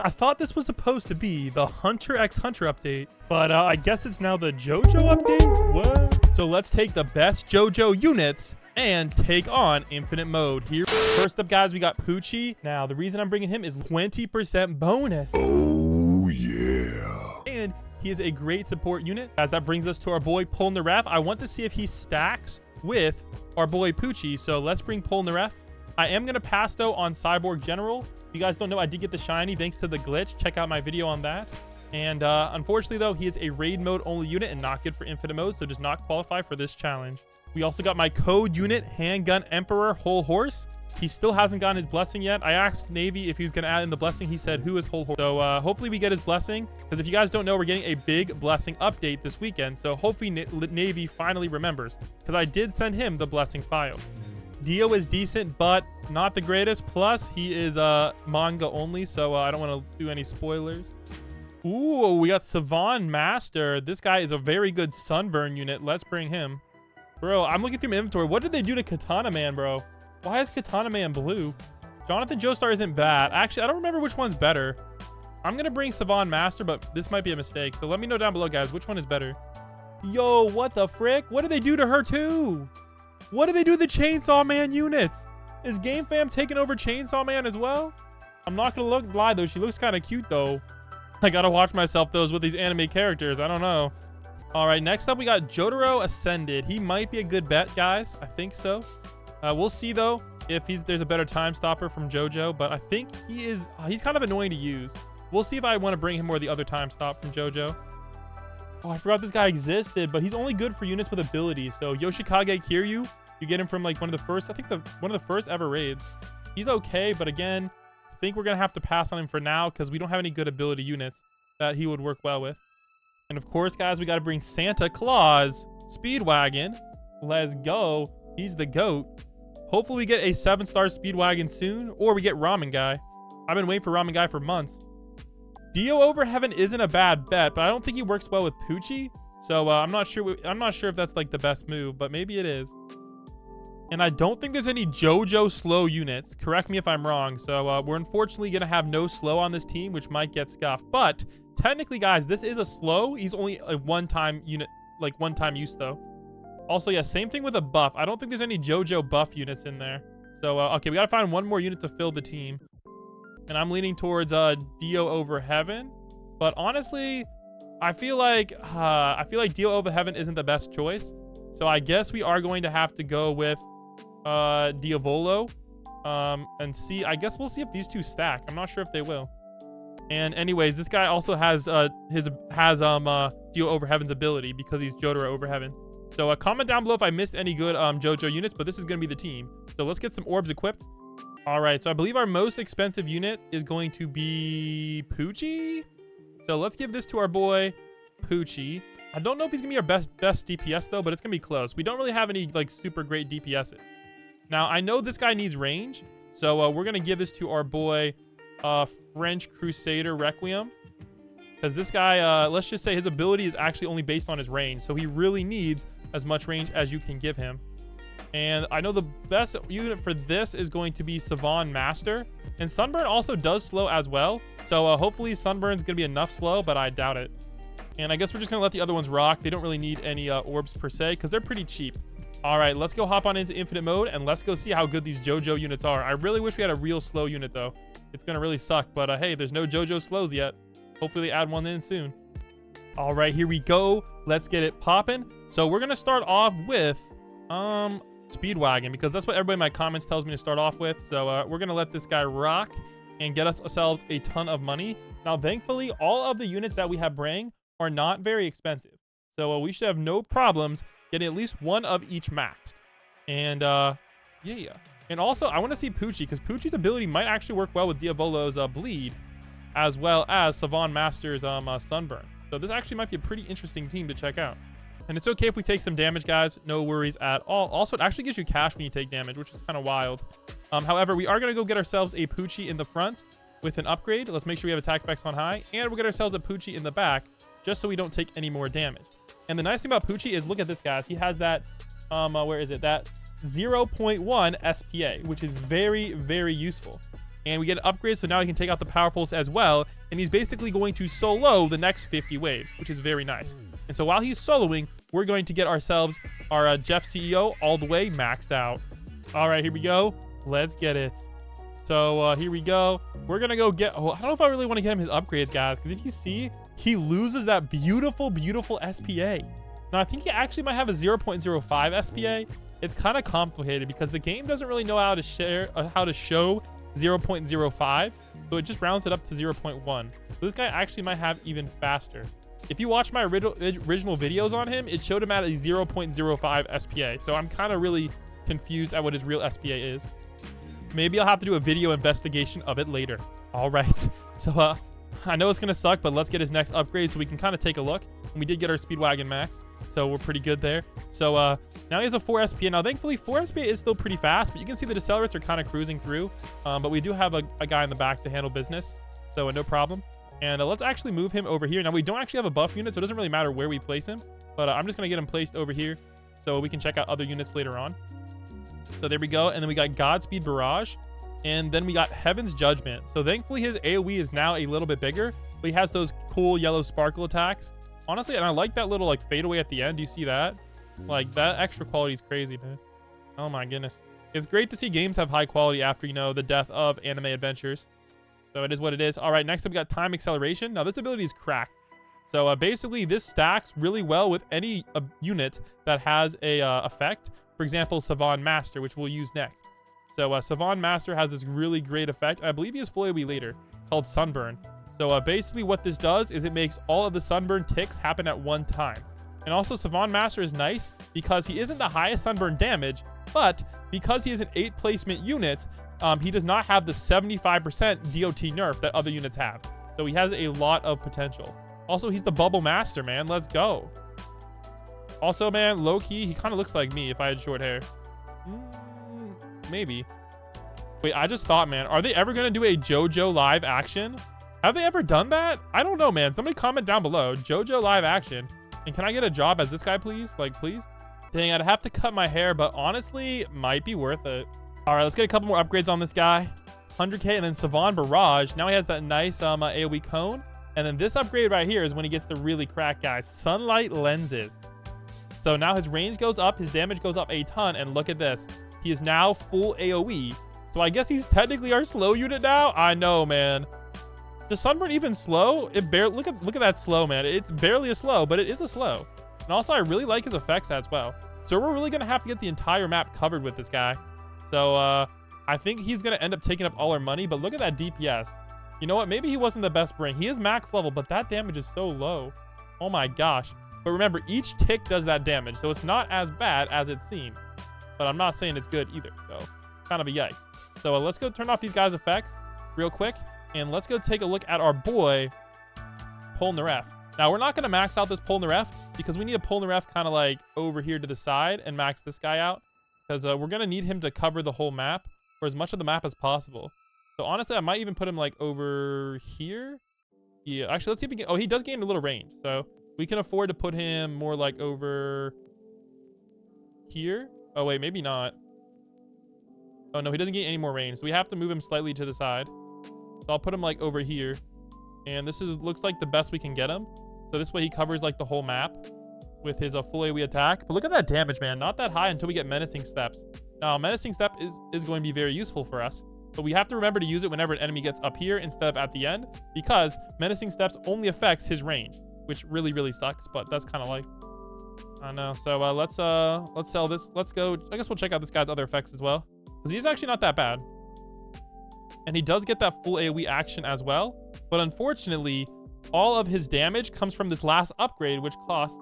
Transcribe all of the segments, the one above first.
I thought this was supposed to be the Hunter x Hunter update, but I guess it's now the Jojo update? What? So let's take the best Jojo units and take on infinite mode. Here, first up, guys, we got Poochie. Now, the reason I'm bringing him is 20% bonus. Oh, yeah. And he is a great support unit. As that brings us to our boy Polnareff. I want to see if he stacks with our boy Poochie. So let's bring Polnareff. I am going to pass, though, on Cyborg General. If you guys don't know, I did get the shiny thanks to the glitch. Check out my video on that. And unfortunately, though, he is a raid mode only unit and not good for infinite mode, so does not qualify for this challenge. We also got my code unit, Handgun Emperor Whole Horse. He still hasn't gotten his blessing yet. I asked Navy if he was going to add in the blessing. He said, who is Whole Horse? So hopefully we get his blessing, because if you guys don't know, we're getting a big blessing update this weekend. So hopefully Navy finally remembers, because I did send him the blessing file. Dio is decent, but not the greatest. Plus, he is manga only, so I don't want to do any spoilers. Ooh, we got Savan Master. This guy is a very good Sunburn unit. Let's bring him. Bro, I'm looking through my inventory. What did they do to Katana Man, bro? Why is Katana Man blue? Jonathan Joestar isn't bad. Actually, I don't remember which one's better. I'm going to bring Savan Master, but this might be a mistake. So let me know down below, guys, which one is better. Yo, what the frick? What did they do to her, too? What did they do to the Chainsaw Man units? Is Game Fam taking over Chainsaw Man as well? I'm not going to lie, though. She looks kind of cute, though. I got to watch myself, those with these anime characters. I don't know. All right, next up, we got Jotaro Ascended. He might be a good bet, guys. I think so. We'll see, though, if there's a better time stopper from Jojo, but I think he's kind of annoying to use. We'll see if I want to bring him or the other time stop from Jojo. Oh, I forgot this guy existed, but he's only good for units with abilities. So Yoshikage Kiryu, you get him from like one of the first, I think one of the first ever raids. He's okay, but again, I think we're going to have to pass on him for now because we don't have any good ability units that he would work well with. And of course, guys, we got to bring Santa Claus Speedwagon. Let's go. He's the GOAT. Hopefully we get a 7-star Speedwagon soon, or we get Ramen Guy. I've been waiting for Ramen Guy for months. Dio Over Heaven isn't a bad bet, but I don't think he works well with Poochie. So I'm not sure if that's like the best move, but maybe it is. And I don't think there's any Jojo slow units. Correct me if I'm wrong. So we're unfortunately going to have no slow on this team, which might get scuffed. But technically, guys, this is a slow. He's only a one-time unit, like one-time use, though. Also, yeah, same thing with a buff. I don't think there's any Jojo buff units in there. So, okay, we got to find one more unit to fill the team. And I'm leaning towards Dio Over Heaven. But honestly, I feel like Dio Over Heaven isn't the best choice. So I guess we are going to have to go with Diavolo. And see, I guess we'll see if these two stack. I'm not sure if they will. And anyways, this guy also has Dio Over Heaven's ability because he's Jotaro Over Heaven. So comment down below if I missed any good Jojo units, but this is going to be the team. So let's get some orbs equipped. All right, so I believe our most expensive unit is going to be Poochie. So let's give this to our boy Poochie. I don't know if he's going to be our best DPS, though, but it's going to be close. We don't really have any like super great DPSs. Now, I know this guy needs range, so we're going to give this to our boy French Crusader Requiem. Because this guy, let's just say his ability is actually only based on his range. So he really needs as much range as you can give him. And I know the best unit for this is going to be Savan Master. And Sunburn also does slow as well. So hopefully Sunburn's going to be enough slow, but I doubt it. And I guess we're just going to let the other ones rock. They don't really need any orbs per se because they're pretty cheap. All right, let's go hop on into infinite mode and let's go see how good these Jojo units are. I really wish we had a real slow unit, though. It's going to really suck. But hey, there's no Jojo slows yet. Hopefully they add one in soon. All right, here we go. Let's get it popping. So we're going to start off with Speedwagon because that's what everybody in my comments tells me to start off with. So we're going to let this guy rock and get ourselves a ton of money. Now, thankfully, all of the units that we have bring are not very expensive. So we should have no problems getting at least one of each maxed. And yeah. And also, I want to see Poochie because Poochie's ability might actually work well with Diavolo's Bleed, as well as Savan Master's Sunburn. So this actually might be a pretty interesting team to check out. And it's okay if we take some damage, guys. No worries at all. Also, it actually gives you cash when you take damage, which is kind of wild. However, we are going to go get ourselves a Poochie in the front with an upgrade. Let's make sure we have attack effects on high. And we'll get ourselves a Poochie in the back just so we don't take any more damage. And the nice thing about Poochie is, look at this, guys. He has that, where is it? That 0.1 SPA, which is very, very useful. And we get an upgrade, so now he can take out the powerfuls as well. And he's basically going to solo the next 50 waves, which is very nice. And so while he's soloing, we're going to get ourselves our Jeff CEO all the way maxed out. All right, here we go. Let's get it. So here we go. We're going to go get... Oh, I don't know if I really want to get him his upgrades, guys. Because if you see, he loses that beautiful, beautiful SPA. Now, I think he actually might have a 0.05 SPA. It's kind of complicated because the game doesn't really know how to show 0.05. So it just rounds it up to 0.1. So this guy actually might have even faster. If you watch my original videos on him, it showed him at a 0.05 SPA. So I'm kind of really confused at what his real SPA is. Maybe I'll have to do a video investigation of it later. All right. So I know it's going to suck, but let's get his next upgrade so we can kind of take a look. And we did get our Speedwagon max, so we're pretty good there. So now he has a 4 SPA. Now, thankfully, 4 SPA is still pretty fast, but you can see the decelerates are kind of cruising through. But we do have a guy in the back to handle business, so no problem. And let's actually move him over here. Now, we don't actually have a buff unit, so it doesn't really matter where we place him. But I'm just going to get him placed over here so we can check out other units later on. So there we go. And then we got Godspeed Barrage. And then we got Heaven's Judgment. So thankfully, his AoE is now a little bit bigger, but he has those cool yellow sparkle attacks. Honestly, and I like that little like fadeaway at the end. Do you see that? Like that extra quality is crazy, man. Oh my goodness. It's great to see games have high quality after, you know, the death of anime adventures. So it is what it is. All right, next up we got Time Acceleration. Now this ability is cracked. So basically this stacks really well with any unit that has a effect. For example, Savon Master, which we'll use next. So Savon Master has this really great effect. I believe he has full AoE later, called Sunburn. So basically what this does is it makes all of the sunburn ticks happen at one time. And also Savon Master is nice because he isn't the highest sunburn damage, but because he is an 8 placement unit, he does not have the 75% DOT nerf that other units have. So he has a lot of potential. Also, he's the Bubble Master, man. Let's go. Also, man, low-key, he kind of looks like me if I had short hair. Maybe. Wait, I just thought, man, are they ever going to do a Jojo live action? Have they ever done that? I don't know, man. Somebody comment down below. Jojo live action. And can I get a job as this guy, please? Like, please? Dang, I'd have to cut my hair, but honestly, might be worth it. All right, let's get a couple more upgrades on this guy. 100k and then Savon Barrage. Now he has that nice AoE cone. And then this upgrade right here is when he gets the really cracked guys. Sunlight Lenses. So now his range goes up, his damage goes up a ton, and look at this. He is now full AoE. So I guess he's technically our slow unit now? I know, man. Does Sunburn even slow? It barely look at that slow, man. It's barely a slow, but it is a slow. And also I really like his effects as well. So we're really gonna have to get the entire map covered with this guy. So I think he's gonna end up taking up all our money, but look at that DPS. You know what? Maybe he wasn't the best bring. He is max level, but that damage is so low. Oh my gosh. But remember, each tick does that damage, so it's not as bad as it seems. But I'm not saying it's good either, so kind of a yikes. So let's go turn off these guys' effects real quick, and let's go take a look at our boy, Polnareff. Now, we're not going to max out this Polnareff because we need a Polnareff kind of like over here to the side and max this guy out because we're going to need him to cover the whole map or as much of the map as possible. So honestly, I might even put him like over here. Yeah, actually, let's see if we can. Oh, he does gain a little range, so we can afford to put him more like over here. Oh, wait, maybe not. Oh, no, he doesn't gain any more range. So we have to move him slightly to the side. So I'll put him like over here. And this looks like the best we can get him. So this way he covers like the whole map with his full AoE attack. But look at that damage, man. Not that high until we get Menacing Steps. Now, Menacing Step is going to be very useful for us. But we have to remember to use it whenever an enemy gets up here instead of at the end. Because Menacing Steps only affects his range. Which really, really sucks. But that's kind of life. I know. So let's sell this. Let's go. I guess we'll check out this guy's other effects as well. Because he's actually not that bad. And he does get that full AoE action as well. But unfortunately, all of his damage comes from this last upgrade, which costs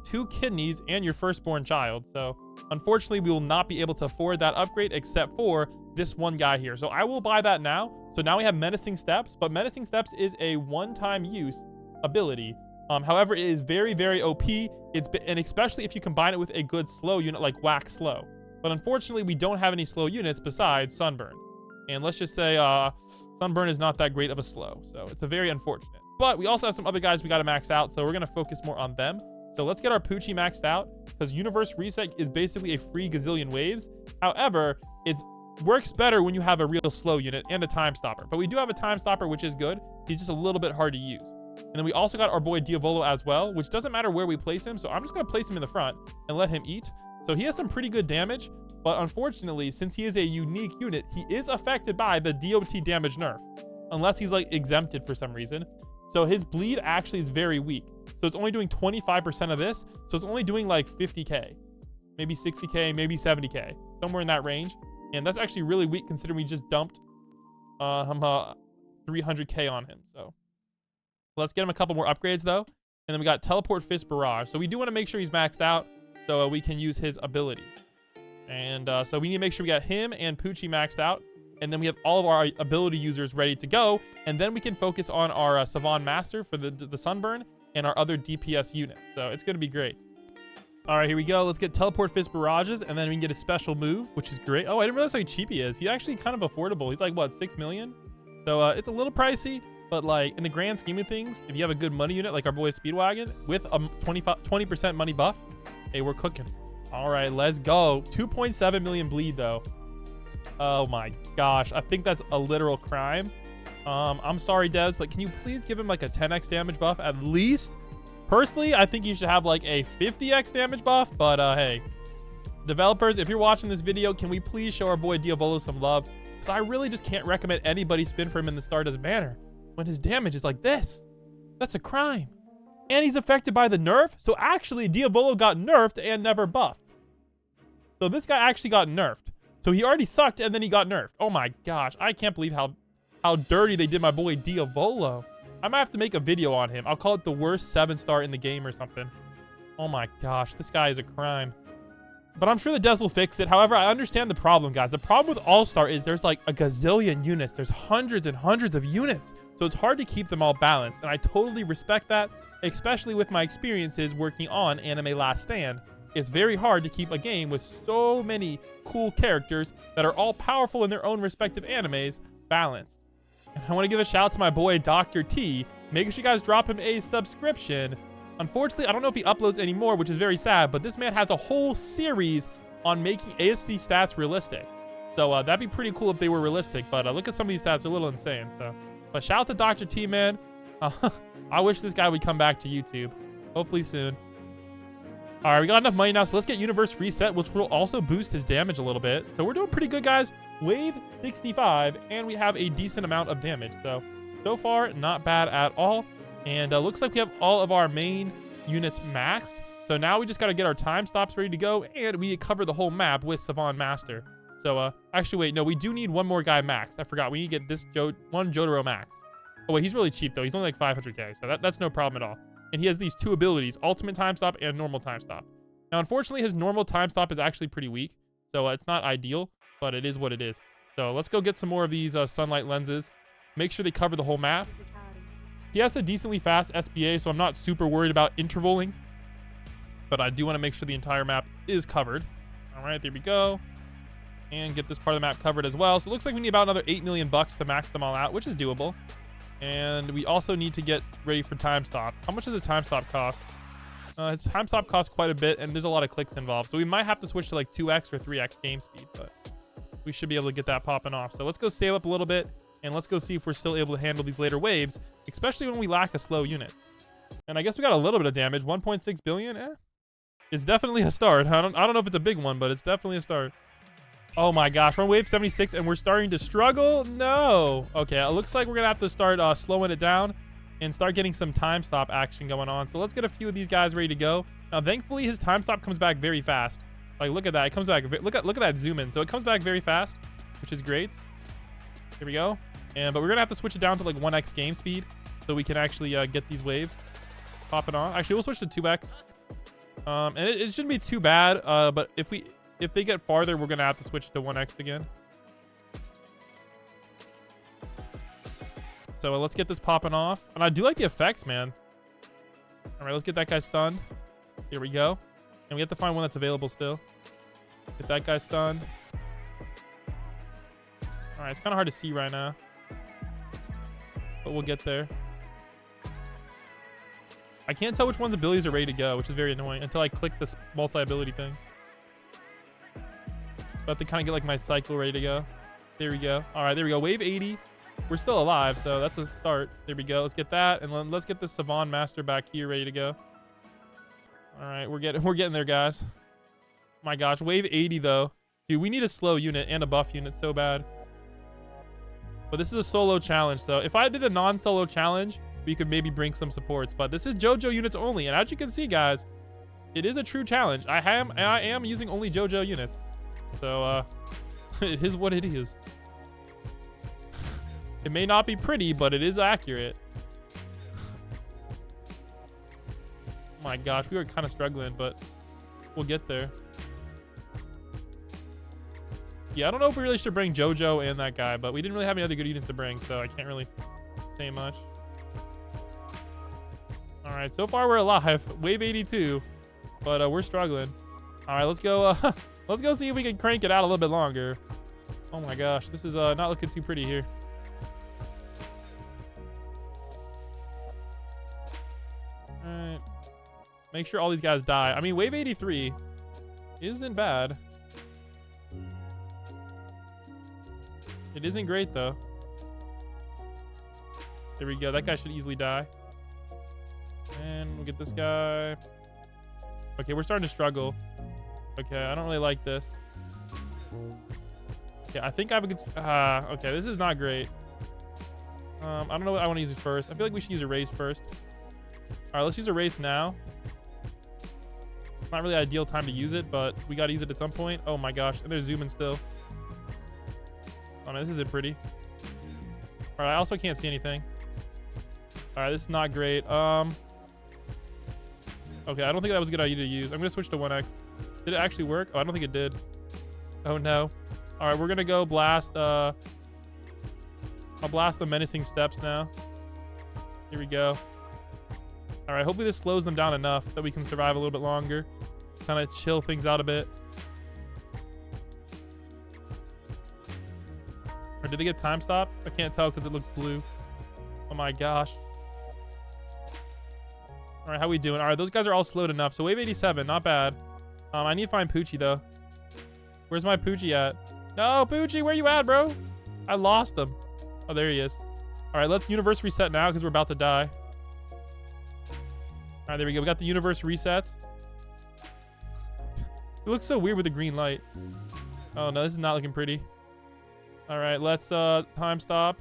2 kidneys and your firstborn child. So unfortunately, we will not be able to afford that upgrade except for this one guy here. So I will buy that now. So now we have Menacing Steps, but Menacing Steps is a one-time use ability. However, it is very, very OP. And especially if you combine it with a good slow unit like Wax Slow. But unfortunately, we don't have any slow units besides Sunburn. And let's just say Sunburn is not that great of a slow. So it's a very unfortunate. But we also have some other guys we got to max out. So we're going to focus more on them. So let's get our Poochie maxed out because Universe Reset is basically a free gazillion waves. However, it's works better when you have a real slow unit and a time stopper. But we do have a time stopper, which is good. He's just a little bit hard to use. And then we also got our boy Diavolo as well, which doesn't matter where we place him. So I'm just going to place him in the front and let him eat. So he has some pretty good damage. But unfortunately, since he is a unique unit, he is affected by the DOT damage nerf. Unless he's like exempted for some reason. So his bleed actually is very weak. So it's only doing 25% of this. So it's only doing like 50k. Maybe 60k, maybe 70k. Somewhere in that range. And that's actually really weak considering we just dumped 300k on him. So let's get him a couple more upgrades though. And then we got Teleport Fist Barrage. So we do want to make sure he's maxed out so we can use his ability. And so we need to make sure we got him and Poochie maxed out. And then we have all of our ability users ready to go. And then we can focus on our Savon Master for the Sunburn and our other DPS units. So it's going to be great. All right, here we go. Let's get Teleport Fist Barrages, and then we can get a special move, which is great. Oh, I didn't realize how cheap he is. He's actually kind of affordable. He's like, what, 6 million? So it's a little pricey, but like in the grand scheme of things, if you have a good money unit like our boy Speedwagon with a 20% money buff, hey, we're cooking. All right, let's go. 2.7 million bleed though. Oh my gosh, I think that's a literal crime. I'm sorry, Devs, but can you please give him like a 10x damage buff at least? Personally, I think you should have like a 50x damage buff, but hey, developers, if you're watching this video, can we please show our boy Diavolo some love? Because I really just can't recommend anybody spin for him in the Stardust banner when his damage is like this. That's a crime. And he's affected by the nerf. So actually, Diavolo got nerfed and never buffed. So this guy actually got nerfed. So he already sucked and then he got nerfed. Oh my gosh, I can't believe how dirty they did my boy Diavolo. I might have to make a video on him. I'll call it the worst 7-star in the game or something. Oh my gosh, this guy is a crime. But I'm sure the devs will fix it. However, I understand the problem, guys. The problem with All-Star is there's like a gazillion units. There's hundreds and hundreds of units. So it's hard to keep them all balanced. And I totally respect that, especially with my experiences working on Anime Last Stand. It's very hard to keep a game with so many cool characters that are all powerful in their own respective animes balanced. And I want to give a shout out to my boy Dr. T. Make sure you guys drop him a subscription. Unfortunately, I don't know if he uploads anymore, which is very sad, but this man has a whole series on making Astd stats realistic. So that'd be pretty cool if they were realistic, but look at some of these stats, they're a little insane. So, but shout out to Dr. T, man. I wish this guy would come back to YouTube. Hopefully soon. All right, we got enough money now, so let's get Universe Reset, which will also boost his damage a little bit. So we're doing pretty good, guys. Wave 65, and we have a decent amount of damage. So far, not bad at all. And looks like we have all of our main units maxed. So now we just got to get our time stops ready to go, and we need to cover the whole map with Savon Master. So actually, wait, no, we do need one more guy maxed. I forgot. We need to get this one Jotaro maxed. Oh, wait, he's really cheap, though. He's only like 500k, so that's no problem at all. And he has these two abilities, Ultimate Time Stop and Normal Time Stop. Now, unfortunately, his Normal Time Stop is actually pretty weak, so it's not ideal, but it is what it is. So let's go get some more of these sunlight lenses. Make sure they cover the whole map. He has a decently fast SBA, so I'm not super worried about intervaling, but I do want to make sure the entire map is covered. All right, there we go. And get this part of the map covered as well. So it looks like we need about another 8 million bucks to max them all out, which is doable. And we also need to get ready for time stop. How much does a time stop cost? His time stop costs quite a bit, and there's a lot of clicks involved. So we might have to switch to like 2x or 3x game speed, but we should be able to get that popping off. So let's go save up a little bit, and let's go see if we're still able to handle these later waves, especially when we lack a slow unit. And I guess we got a little bit of damage. 1.6 billion. It's definitely a start. I don't know if it's a big one, but it's definitely a start. Oh my gosh, we're on wave 76 and we're starting to struggle. No. Okay, it looks like we're gonna have to start slowing it down and start getting some time stop action going on. So let's get a few of these guys ready to go. Now, thankfully, his time stop comes back very fast. Like, look at that. It comes back. Look at that zoom in. So it comes back very fast, which is great. Here we go. But we're gonna have to switch it down to like 1x game speed so we can actually get these waves popping on. Actually, we'll switch to 2x. And it shouldn't be too bad. But if they get farther, we're gonna have to switch to 1x again. So let's get this popping off. And I do like the effects, man. All right, let's get that guy stunned. Here we go. And we have to find one that's available still. Get that guy stunned. All right, it's kind of hard to see right now, but we'll get there. I can't tell which one's abilities are ready to go, which is very annoying until I click this multi-ability thing. About to kind of get like my cycle ready to go. There we go. All right, there we go. Wave 80. We're still alive, so that's a start. There we go. Let's get that, and let's get the Savon Master back here ready to go. All right, we're getting there, guys. My gosh, wave 80 though. Dude, we need a slow unit and a buff unit so bad. But this is a solo challenge, so if I did a non-solo challenge, we could maybe bring some supports. But this is Jojo units only, and as you can see, guys, it is a true challenge. I am using only Jojo units, so it is what it is. It may not be pretty, but it is accurate. Oh my gosh, we were kind of struggling, but we'll get there. Yeah, I don't know if we really should bring Jojo and that guy, but we didn't really have any other good units to bring, so I can't really say much. All right, so far we're alive. Wave 82, but we're struggling. All right, let's go. Let's go see if we can crank it out a little bit longer. Oh my gosh, this is not looking too pretty here. All right, make sure all these guys die. I mean, wave 83 isn't bad. It isn't great though. There we go. That guy should easily die. And we'll get this guy. Okay, we're starting to struggle. Okay, I don't really like this. Okay, I think I have a good... okay, this is not great. I don't know what I want to use first. I feel like we should use a race first. All right, let's use a race now. It's not really ideal time to use it, but we got to use it at some point. Oh my gosh, and they're zooming still. Oh no, this isn't pretty. All right, I also can't see anything. All right, this is not great. Okay, I don't think that was a good idea to use. I'm gonna switch to 1x. Did it actually work? Oh, I don't think it did. Oh no. All right, we're gonna go blast. I'll blast the menacing steps now. Here we go. All right, hopefully this slows them down enough that we can survive a little bit longer. Kind of chill things out a bit. Or did they get time stopped? I can't tell because it looks blue. Oh my gosh. All right, how we doing? All right, those guys are all slowed enough. So wave 87, not bad. I need to find Poochie though. Where's my Poochie at? No, Poochie, where you at, bro? I lost him. Oh, there he is. All right, let's universe reset now because we're about to die. All right, there we go. We got the universe resets. It looks so weird with the green light. Oh no, this is not looking pretty. All right, let's time stop.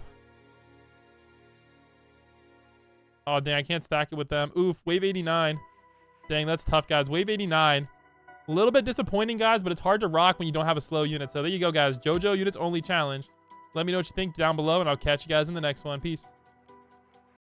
Oh dang, I can't stack it with them. Oof, wave 89. Dang, that's tough, guys. Wave 89. A little bit disappointing, guys, but it's hard to rock when you don't have a slow unit. So there you go, guys. Jojo units only challenge. Let me know what you think down below, and I'll catch you guys in the next one. Peace.